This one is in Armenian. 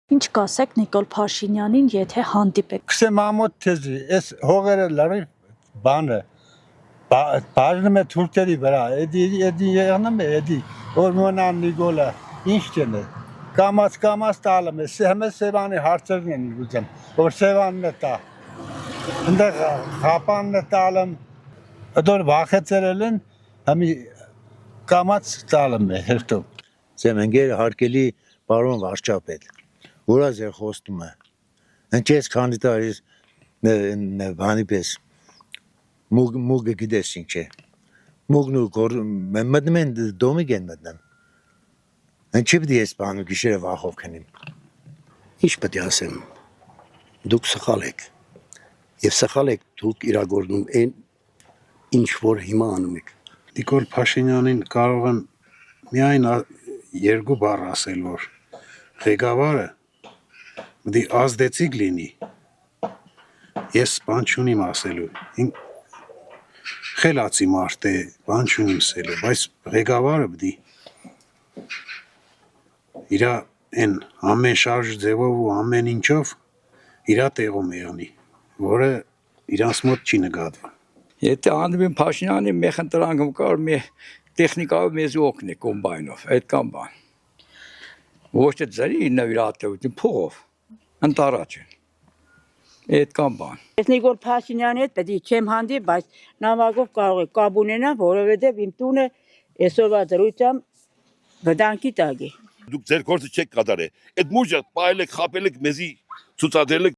Ինչ կասեք Նիկոլ Փաշինյանին, եթե հանդիպեք։ Քսեմ ամոթ թեզի, այս հողերը լրիվ բանը, բաժնում է թուրքերի վրա, էդի եղնում է, էդի, որ մոնան Նիկոլը, ինչ չեն է, կամաց տալում է, հմե Սևանի հարցերն են ուզեմ, որ Սևանն է տա, ընդեղ խապանն է տալում, դոր վախեցերել են, հմի կամաց տալում է, հերտով։ Զեմենգեր հարկելի բարոն վարչապետ, որա ձեր խոստում է, ընչես քանի տարիս բանի պես, մուգը գիտես ինչ է, մուգն ու մտնում են դոմիկ են մտնում, ընչի պտի ես բանում գիշերը վախով կնիմ։ Ինչ պետք է ասեմ, դուք սխալ եք, և սխալ եք դուք իրագործում են ինչ որ հիմա անում եք։ Նիկոլ Փաշինյանին կարող եմ միայն երկու բառ ասել, որ ղեկավարը պետք է ազդեցիկ լինի, ես բան չունիմ ասելու, խելացի մարդ է, բան չունիմ ասելու, բայց ղեկավարը պետք է իրա են ամեն շարժ ձևով ու ամեն ինչով իրա տեղում է անի, որը իրանց մոտ չի նկատվում։ Եթե անդվին Փաշինյանի մեխ ընտրանքում կար մի տեխնիկայով մեզ օգնի կոմբայնով, այդ կամ բան։ Ոչ թե ձերի նվիրատվություն փողով, ընտարաջ են, այդ կամ բան։ Ես Նիկոլ Փաշինյանի հետ պետք է չեմ հանդի, բայց նամակով կարող է կապ ունենամ, որովհետև իմ տունը այսօրվա դրությամբ վտանգի տակ է։ Դուք ձեր գործը չեք կատարել։ Այդ մուժը պայել եք, խապել եք մեզի ցուցադրել եք